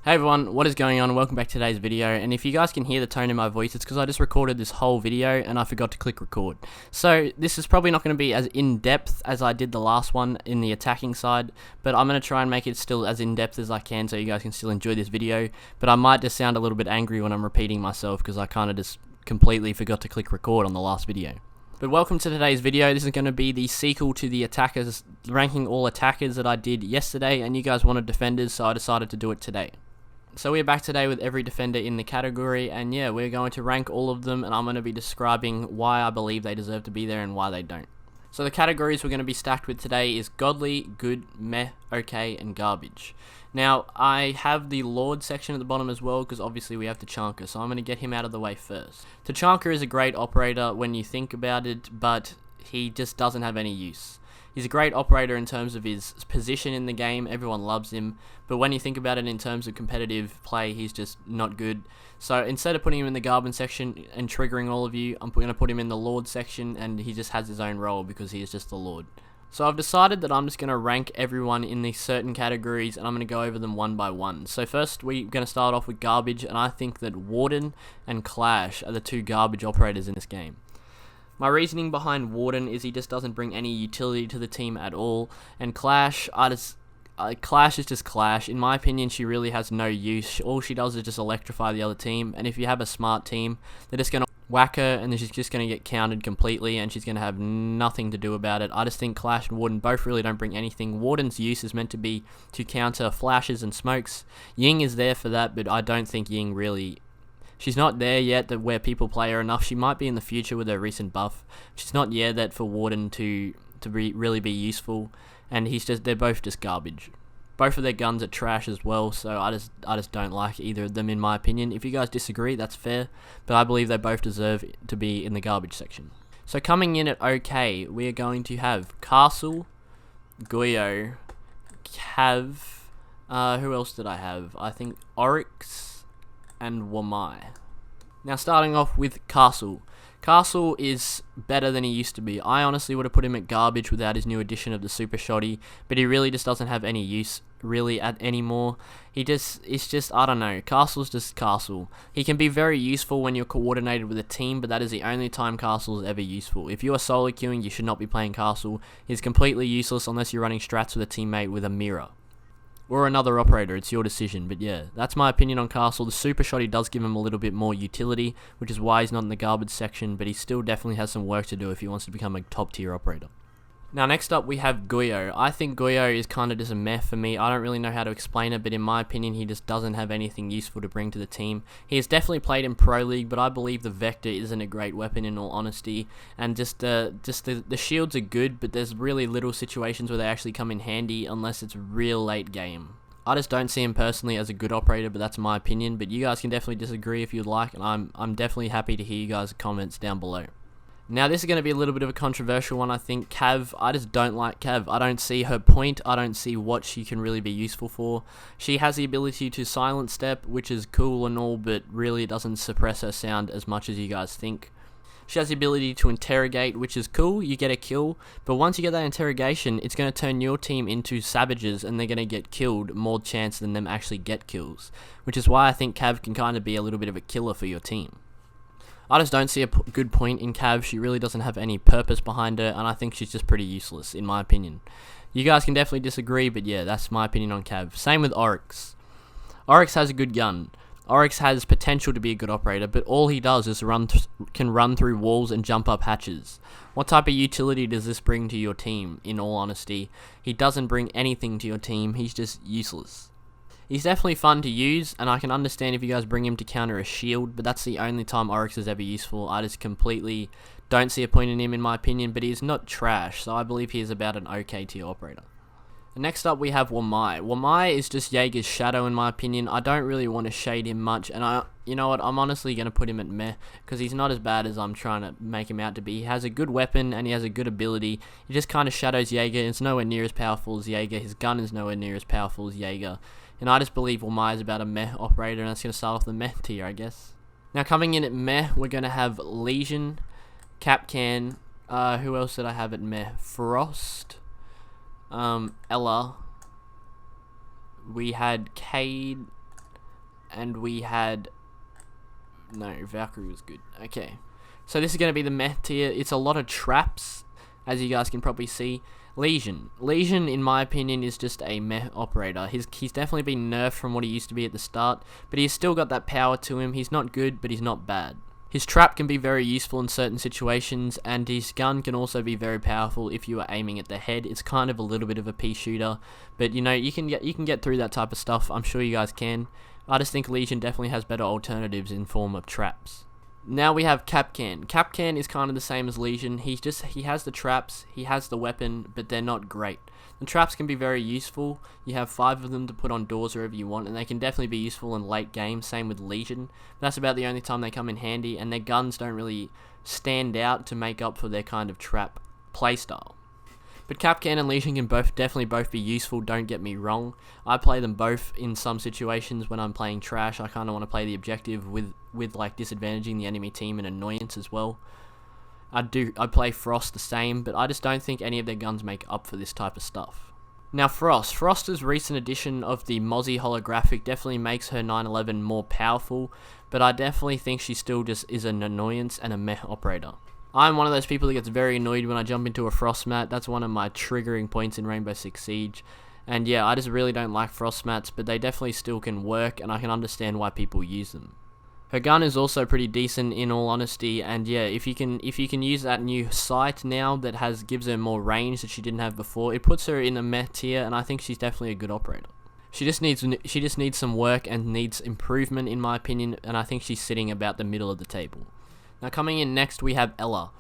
Hey everyone, what is going on? Welcome back to today's video, and if you guys can hear the tone in my voice, it's because I just recorded this whole video and I forgot to click record. So this is probably not going to be as in-depth as I did the last one in the attacking side, but I'm going to try and make it still as in-depth as I can so you guys can still enjoy this video, but I might just sound a little bit angry when I'm repeating myself because I kind of just completely forgot to click record on the last video. But welcome to today's video. This is going to be the sequel to the attackers, ranking all attackers that I did yesterday, and you guys wanted defenders, so I decided to do it today. So we're back today with every defender in the category, and yeah, we're going to rank all of them, and I'm going to be describing why I believe they deserve to be there and why they don't. So the categories we're going to be stacked with today is godly, good, meh, okay, and garbage. Now, I have the Lord section at the bottom as well, because obviously we have Tachanka, so I'm going to get him out of the way first. Tachanka is a great operator when you think about it, but he just doesn't have any use. He's a great operator in terms of his position in the game, everyone loves him, but when you think about it in terms of competitive play, he's just not good. So instead of putting him in the Garbin section and triggering all of you, I'm going to put him in the Lord section, and he just has his own role because he is just the Lord. So I've decided that I'm just going to rank everyone in these certain categories, and I'm going to go over them one by one. So first we're going to start off with garbage, and I think that Warden and Clash are the two garbage operators in this game. My reasoning behind Warden is he just doesn't bring any utility to the team at all, and Clash, Clash is just Clash. In my opinion, she really has no use. All she does is just electrify the other team, and if you have a smart team, they're just going to whack her, and then she's just going to get countered completely, and she's going to have nothing to do about it. I just think Clash and Warden both really don't bring anything. Warden's use is meant to be to counter flashes and smokes. Ying is there for that, but I don't think Ying really... She's not there yet that where people play her enough. She might be in the future with her recent buff. She's not yet that for Warden to really be useful, and they're both just garbage. Both of their guns are trash as well, so I just don't like either of them in my opinion. If you guys disagree, that's fair, but I believe they both deserve to be in the garbage section. So coming in at okay, we are going to have Castle, Goyo, Cav, who else did I have? I think Oryx and Wamai. Now starting off with Castle. Castle is better than he used to be. I honestly would have put him at garbage without his new addition of the Super Shoddy, but he really just doesn't have any use really anymore. It's just, I don't know, Castle's just Castle. He can be very useful when you're coordinated with a team, but that is the only time Castle is ever useful. If you are solo queuing, you should not be playing Castle. He's completely useless unless you're running strats with a teammate with a Mira. Or another operator, it's your decision, but yeah, that's my opinion on Castle. The Super Shoddy does give him a little bit more utility, which is why he's not in the garbage section, but he still definitely has some work to do if he wants to become a top tier operator. Now next up we have Goyo. I think Goyo is kind of just a meh for me. I don't really know how to explain it, but in my opinion he just doesn't have anything useful to bring to the team. He has definitely played in Pro League, but I believe the Vector isn't a great weapon in all honesty, and the shields are good, but there's really little situations where they actually come in handy unless it's real late game. I just don't see him personally as a good operator, but that's my opinion, but you guys can definitely disagree if you'd like, and I'm definitely happy to hear you guys' comments down below. Now this is going to be a little bit of a controversial one, I think. Cav, I just don't like Cav. I don't see her point. I don't see what she can really be useful for. She has the ability to silent step, which is cool and all, but really it doesn't suppress her sound as much as you guys think. She has the ability to interrogate, which is cool, you get a kill, but once you get that interrogation, it's going to turn your team into savages and they're going to get killed more chance than them actually get kills, which is why I think Cav can kind of be a little bit of a killer for your team. I just don't see a good point in Cav. She really doesn't have any purpose behind her, and I think she's just pretty useless, in my opinion. You guys can definitely disagree, but yeah, that's my opinion on Cav. Same with Oryx. Oryx has a good gun. Oryx has potential to be a good operator, but all he does is can run through walls and jump up hatches. What type of utility does this bring to your team, in all honesty? He doesn't bring anything to your team, he's just useless. He's definitely fun to use, and I can understand if you guys bring him to counter a shield, but that's the only time Oryx is ever useful. I just completely don't see a point in him in my opinion, but he's not trash, so I believe he is about an okay tier operator. Next up we have Wamai. Wamai is just Yaeger's shadow in my opinion. I don't really want to shade him much, and you know what, I'm honestly going to put him at meh, because he's not as bad as I'm trying to make him out to be. He has a good weapon, and he has a good ability. He just kind of shadows Jaeger. It's nowhere near as powerful as Jaeger. His gun is nowhere near as powerful as Jaeger. And I just believe Wamai is about a meh operator, and that's going to start off the meh tier, I guess. Now coming in at meh, we're going to have Lesion, Capcan, who else did I have at meh? Frost, Ella, we had Cade, and we had... No, Valkyrie was good. Okay. So this is going to be the meh tier. It's a lot of traps, as you guys can probably see. Lesion. Lesion, in my opinion, is just a meh operator. He's definitely been nerfed from what he used to be at the start, but he's still got that power to him. He's not good, but he's not bad. His trap can be very useful in certain situations, and his gun can also be very powerful if you are aiming at the head. It's kind of a little bit of a pea shooter, but you know, you can get through that type of stuff. I'm sure you guys can. I just think Lesion definitely has better alternatives in form of traps. Now we have Kapkan. Kapkan is kind of the same as Lesion. He has the traps, he has the weapon, but they're not great. The traps can be very useful. You have 5 of them to put on doors wherever you want, and they can definitely be useful in late game. Same with Lesion. But that's about the only time they come in handy, and their guns don't really stand out to make up for their kind of trap playstyle. But Kapkan and Lesion can definitely both be useful, don't get me wrong. I play them both in some situations when I'm playing trash. I kind of want to play the objective with like disadvantaging the enemy team and annoyance as well. I play Frost the same, but I just don't think any of their guns make up for this type of stuff. Now Frost. Frost's recent addition of the Mozzie holographic definitely makes her 911 more powerful, but I definitely think she still just is an annoyance and a meh operator. I'm one of those people that gets very annoyed when I jump into a Frost mat. That's one of my triggering points in Rainbow Six Siege. And yeah, I just really don't like Frost mats, but they definitely still can work, and I can understand why people use them. Her gun is also pretty decent in all honesty, and yeah, if you can use that new sight now that gives her more range that she didn't have before, it puts her in a meh tier, and I think she's definitely a good operator. She just needs some work and needs improvement in my opinion, and I think she's sitting about the middle of the table. Now coming in next we have Ella.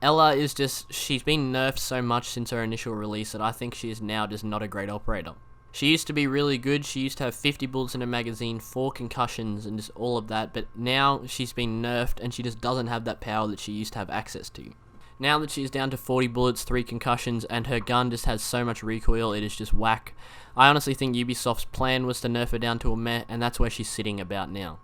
Ella is she's been nerfed so much since her initial release that I think she is now just not a great operator. She used to be really good. She used to have 50 bullets in a magazine, 4 concussions, and just all of that, but now she's been nerfed and she just doesn't have that power that she used to have access to. Now that she's down to 40 bullets, 3 concussions, and her gun just has so much recoil, it is just whack. I honestly think Ubisoft's plan was to nerf her down to a meh, and that's where she's sitting about now.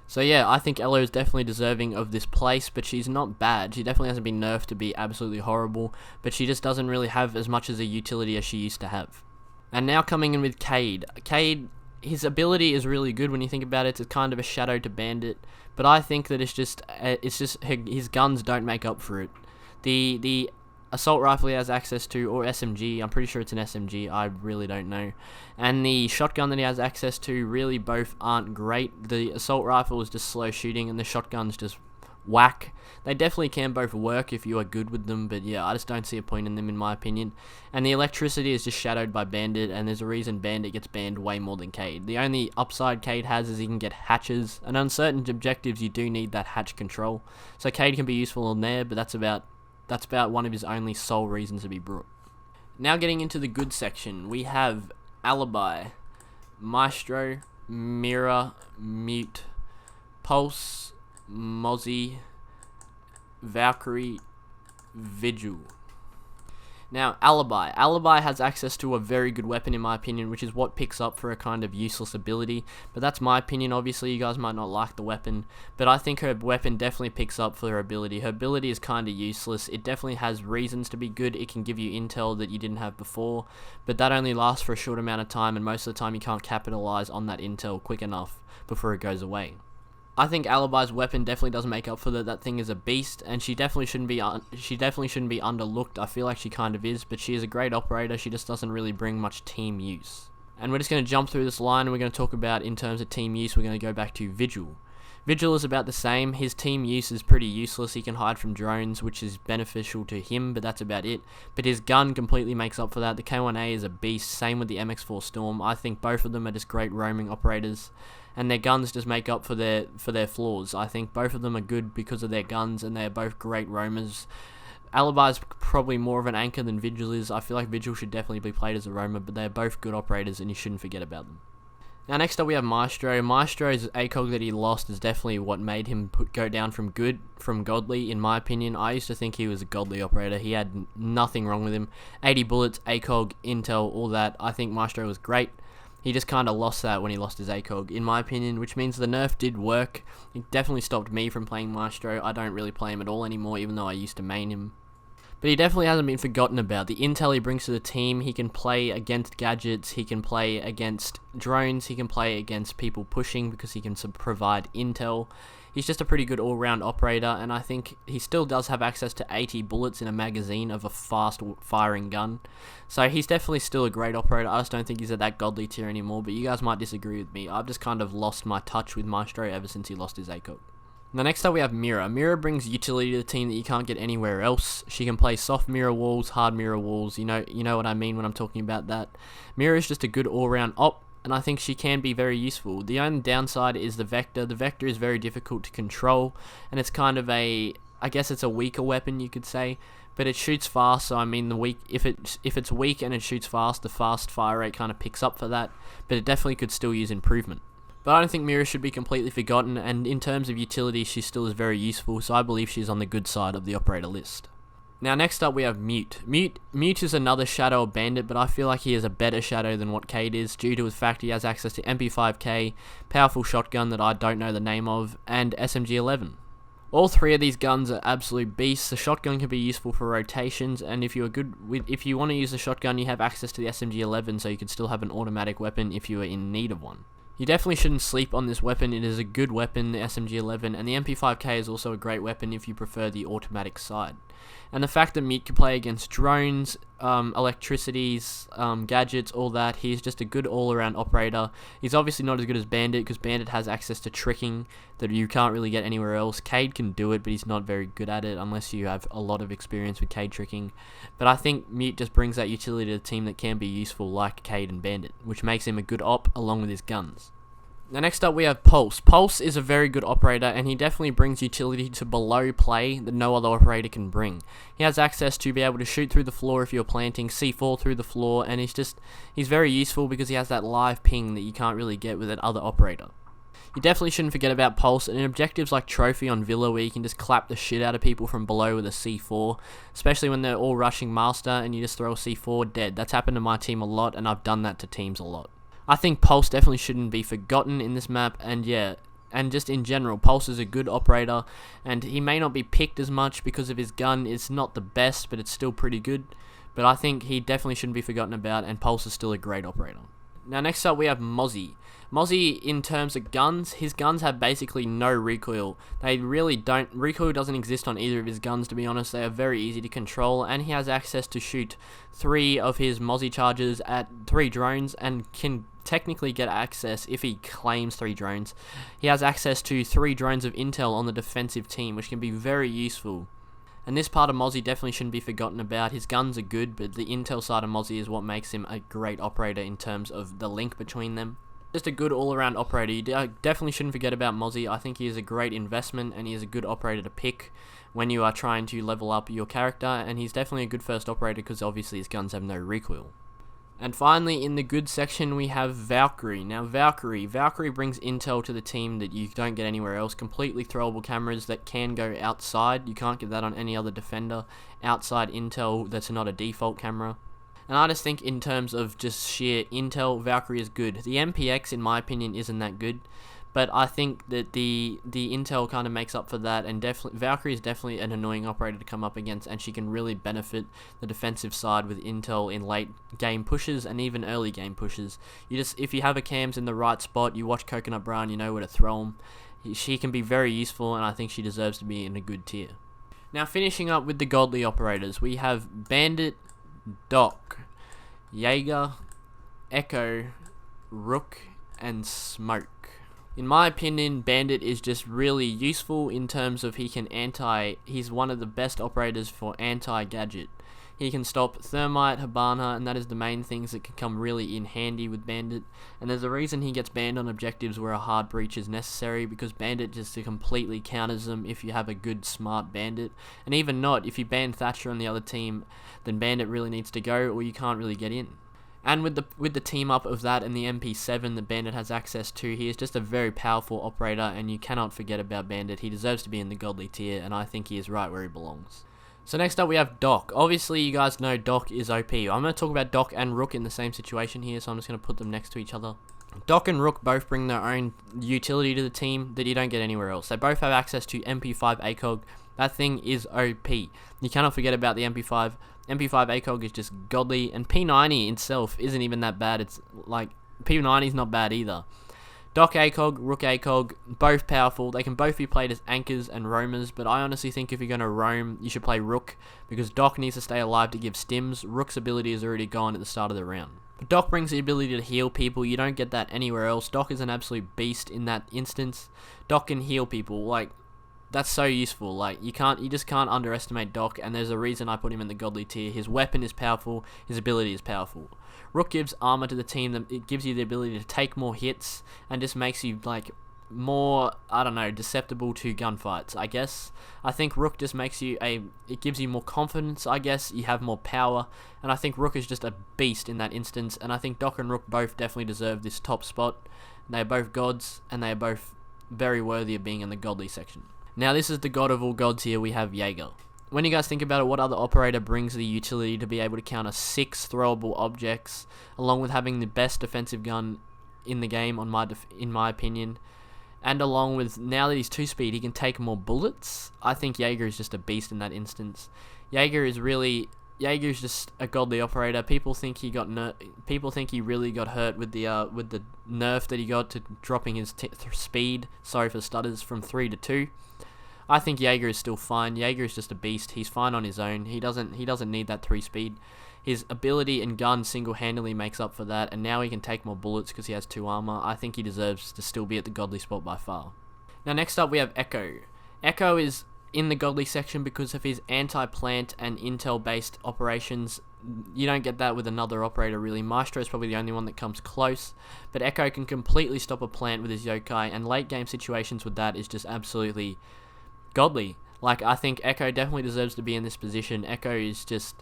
So yeah, I think Ella is definitely deserving of this place, but she's not bad. She definitely hasn't been nerfed to be absolutely horrible, but she just doesn't really have as much as a utility as she used to have. And now coming in with Cade. Cade, his ability is really good when you think about it. It's kind of a shadow to Bandit, but I think that it's just his guns don't make up for it. The assault rifle he has access to, or SMG, I'm pretty sure it's an SMG, I really don't know, and the shotgun that he has access to really both aren't great. The assault rifle is just slow shooting and the shotgun's just whack. They definitely can both work if you are good with them, but yeah, I just don't see a point in them in my opinion. And the electricity is just shadowed by Bandit, and there's a reason Bandit gets banned way more than Cade. The only upside Cade has is he can get hatches, and on certain objectives you do need that hatch control, so Cade can be useful in there, but that's about one of his only sole reasons to be brought. Now getting into the good section, we have Alibi, Maestro, Mira, Mute, Pulse, Mozzie, Valkyrie, Vigil. Now, Alibi. Alibi has access to a very good weapon in my opinion, which is what picks up for a kind of useless ability. But that's my opinion, obviously. You guys might not like the weapon. But I think her weapon definitely picks up for her ability. Her ability is kind of useless. It definitely has reasons to be good. It can give you intel that you didn't have before. But that only lasts for a short amount of time, and most of the time you can't capitalize on that intel quick enough before it goes away. I think Alibi's weapon definitely doesn't make up for that. That thing is a beast, and she definitely shouldn't be underlooked. I feel like she kind of is, but she is a great operator. She just doesn't really bring much team use. And we're just going to jump through this line, and we're going to talk about, in terms of team use, we're going to go back to Vigil. Vigil is about the same. His team use is pretty useless. He can hide from drones, which is beneficial to him, but that's about it. But his gun completely makes up for that. The K1A is a beast. Same with the MX4 Storm. I think both of them are just great roaming operators, and their guns just make up for their flaws. I think both of them are good because of their guns, and they're both great roamers. Alibi is probably more of an anchor than Vigil is. I feel like Vigil should definitely be played as a roamer, but they're both good operators, and you shouldn't forget about them. Now next up we have Maestro. Maestro's ACOG that he lost is definitely what made him go down from godly, in my opinion. I used to think he was a godly operator. He had nothing wrong with him. 80 bullets, ACOG, intel, all that. I think Maestro was great. He just kind of lost that when he lost his ACOG, in my opinion, which means the nerf did work. It definitely stopped me from playing Maestro. I don't really play him at all anymore, even though I used to main him. But he definitely hasn't been forgotten about. The intel he brings to the team, he can play against gadgets, he can play against drones, he can play against people pushing because he can provide intel. He's just a pretty good all-round operator, and I think he still does have access to 80 bullets in a magazine of a fast-firing gun. So he's definitely still a great operator. I just don't think he's at that godly tier anymore, but you guys might disagree with me. I've just kind of lost my touch with Maestro ever since he lost his ACOG. Now next up we have Mira. Mira brings utility to the team that you can't get anywhere else. She can play soft mirror walls, hard mirror walls, you know what I mean when I'm talking about that. Mira is just a good all-round op, and I think she can be very useful. The only downside is the Vector. The Vector is very difficult to control, and it's kind of I guess it's a weaker weapon, you could say, but it shoots fast, so I mean if it's weak and it shoots fast, the fast fire rate kind of picks up for that, but it definitely could still use improvement. But I don't think Mira should be completely forgotten, and in terms of utility, she still is very useful, so I believe she's on the good side of the operator list. Now next up we have Mute. Mute is another shadow of Bandit, but I feel like he is a better shadow than what Cade is, due to the fact he has access to MP5K, powerful shotgun that I don't know the name of, and SMG-11. All three of these guns are absolute beasts. The shotgun can be useful for rotations, and if you want to use the shotgun, you have access to the SMG-11, so you can still have an automatic weapon if you are in need of one. You definitely shouldn't sleep on this weapon. It is a good weapon, the SMG-11, and the MP5K is also a great weapon if you prefer the automatic side. And the fact that Mute can play against drones, electricities, gadgets, all that, he's just a good all-around operator. He's obviously not as good as Bandit, because Bandit has access to tricking that you can't really get anywhere else. Cade can do it, but he's not very good at it, unless you have a lot of experience with Cade tricking. But I think Mute just brings that utility to the team that can be useful, like Cade and Bandit, which makes him a good op, along with his guns. Now next up we have Pulse. Pulse is a very good operator, and he definitely brings utility to below play that no other operator can bring. He has access to be able to shoot through the floor if you're planting, C4 through the floor, and he's very useful because he has that live ping that you can't really get with an other operator. You definitely shouldn't forget about Pulse, and in objectives like Trophy on Villa, where you can just clap the shit out of people from below with a C4, especially when they're all rushing Master and you just throw a C4, dead. That's happened to my team a lot, and I've done that to teams a lot. I think Pulse definitely shouldn't be forgotten in this map, and yeah, and just in general, Pulse is a good operator, and he may not be picked as much because of his gun. It's not the best, but it's still pretty good. But I think he definitely shouldn't be forgotten about, and Pulse is still a great operator. Now next up we have Mozzie. Mozzie, in terms of guns, his guns have basically no recoil. They really don't. Recoil doesn't exist on either of his guns, to be honest. They are very easy to control, and he has access to shoot 3 of his Mozzie charges at 3 drones, and can technically get access, if he claims 3 drones, he has access to 3 drones of intel on the defensive team, which can be very useful. And this part of Mozzie definitely shouldn't be forgotten about. His guns are good, but the intel side of Mozzie is what makes him a great operator in terms of the link between them. Just a good all-around operator. You definitely shouldn't forget about Mozzie. I think he is a great investment, and he is a good operator to pick when you are trying to level up your character, and he's definitely a good first operator because obviously his guns have no recoil. And finally, in the good section, we have Valkyrie. Now, Valkyrie brings intel to the team that you don't get anywhere else. Completely throwable cameras that can go outside. You can't get that on any other defender. Outside intel that's not a default camera. And I just think in terms of just sheer intel, Valkyrie is good. The MPX, in my opinion, isn't that good. But I think that the intel kind of makes up for that, and Valkyrie is definitely an annoying operator to come up against, and she can really benefit the defensive side with intel in late game pushes and even early game pushes. If you have her cams in the right spot, you watch Coconut Bra and you know where to throw them. She can be very useful, and I think she deserves to be in a good tier. Now finishing up with the godly operators, we have Bandit, Doc, Yaeger, Echo, Rook, and Smoke. In my opinion, Bandit is just really useful in terms of he's one of the best operators for anti-gadget. He can stop Thermite, Hibana, and that is the main things that can come really in handy with Bandit. And there's a reason he gets banned on objectives where a hard breach is necessary, because Bandit just completely counters them if you have a good, smart Bandit. And even not, if you ban Thatcher on the other team, then Bandit really needs to go, or you can't really get in. And with the team up of that and the MP7 that Bandit has access to, he is just a very powerful operator, and you cannot forget about Bandit. He deserves to be in the godly tier, and I think he is right where he belongs. So next up we have Doc. Obviously you guys know Doc is OP. I'm going to talk about Doc and Rook in the same situation here, so I'm just going to put them next to each other. Doc and Rook both bring their own utility to the team that you don't get anywhere else. They both have access to MP5 ACOG. That thing is OP. You cannot forget about the MP5. MP5 ACOG is just godly, and P90 itself isn't even that bad. It's like, P90 is not bad either. Doc ACOG, Rook ACOG, both powerful. They can both be played as anchors and roamers, but I honestly think if you're going to roam, you should play Rook, because Doc needs to stay alive to give stims. Rook's ability is already gone at the start of the round. But Doc brings the ability to heal people. You don't get that anywhere else. Doc is an absolute beast in that instance. Doc can heal people. Like, that's so useful. Like, you just can't underestimate Doc, and there's a reason I put him in the godly tier. His weapon is powerful. His ability is powerful. Rook gives armor to the team. It gives you the ability to take more hits, and just makes you, like, more, I don't know, susceptible to gunfights, I guess. I think Rook just makes you it gives you more confidence, I guess. You have more power, and I think Rook is just a beast in that instance, and I think Doc and Rook both definitely deserve this top spot. They are both gods, and they are both very worthy of being in the godly section. Now, this is the god of all gods here. We have Yaeger. When you guys think about it, what other operator brings the utility to be able to counter 6 throwable objects, along with having the best defensive gun in the game, in my opinion, and along with, now that he's 2-speed, he can take more bullets? I think Yaeger is just a beast in that instance. Yaeger is just a godly operator. People think he really got hurt with the nerf that he got to dropping his speed. Sorry for stutters, from 3 to 2. I think Yaeger is still fine. Yaeger is just a beast. He's fine on his own. He doesn't need that 3-speed. His ability and gun single-handedly makes up for that, and now he can take more bullets because he has 2 armor. I think he deserves to still be at the godly spot by far. Now, next up we have Echo. Echo is in the godly section because of his anti-plant and intel-based operations. You don't get that with another operator, really. Maestro is probably the only one that comes close, but Echo can completely stop a plant with his yokai, and late-game situations with that is just absolutely godly. Like, I think Echo definitely deserves to be in this position. Echo is just,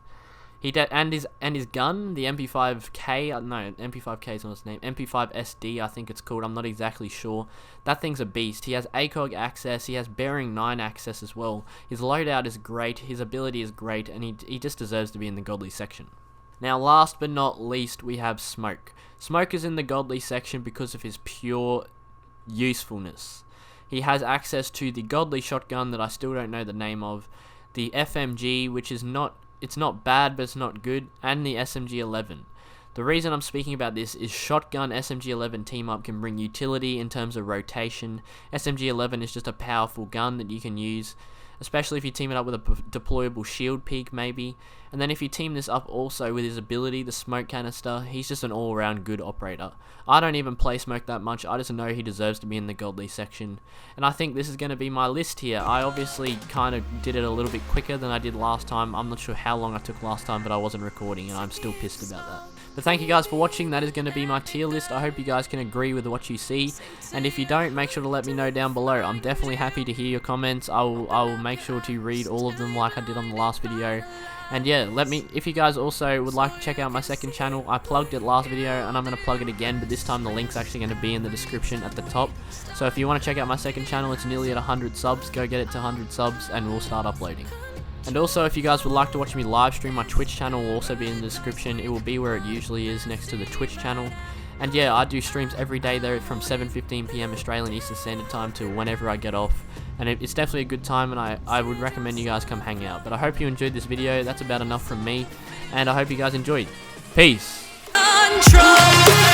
and his gun, the MP5K, no, MP5K is not his name, MP5SD I think it's called, I'm not exactly sure. That thing's a beast. He has ACOG access, he has Bearing 9 access as well. His loadout is great, his ability is great, and he just deserves to be in the godly section. Now, last but not least, we have Smoke. Smoke is in the godly section because of his pure usefulness. He has access to the godly shotgun that I still don't know the name of, the FMG, which is it's not bad, but it's not good, and the SMG-11. The reason I'm speaking about this is shotgun SMG-11 team-up can bring utility in terms of rotation. SMG-11 is just a powerful gun that you can use, especially if you team it up with a deployable shield peak, maybe. And then if you team this up also with his ability, the smoke canister, he's just an all-around good operator. I don't even play Smoke that much, I just know he deserves to be in the godly section. And I think this is going to be my list here. I obviously kind of did it a little bit quicker than I did last time. I'm not sure how long I took last time, but I wasn't recording, and I'm still pissed about that. But thank you guys for watching. That is going to be my tier list. I hope you guys can agree with what you see, and if you don't, make sure to let me know down below. I'm definitely happy to hear your comments. I will make sure to read all of them like I did on the last video. And yeah, if you guys also would like to check out my second channel, I plugged it last video and I'm going to plug it again, but this time the link's actually going to be in the description at the top. So if you want to check out my second channel, it's nearly at 100 subs, go get it to 100 subs and we'll start uploading. And also, if you guys would like to watch me live stream, my Twitch channel will also be in the description. It will be where it usually is, next to the Twitch channel. And yeah, I do streams every day there from 7:15 PM Australian Eastern Standard Time to whenever I get off. And it's definitely a good time, and I would recommend you guys come hang out. But I hope you enjoyed this video. That's about enough from me, and I hope you guys enjoyed. Peace. Control.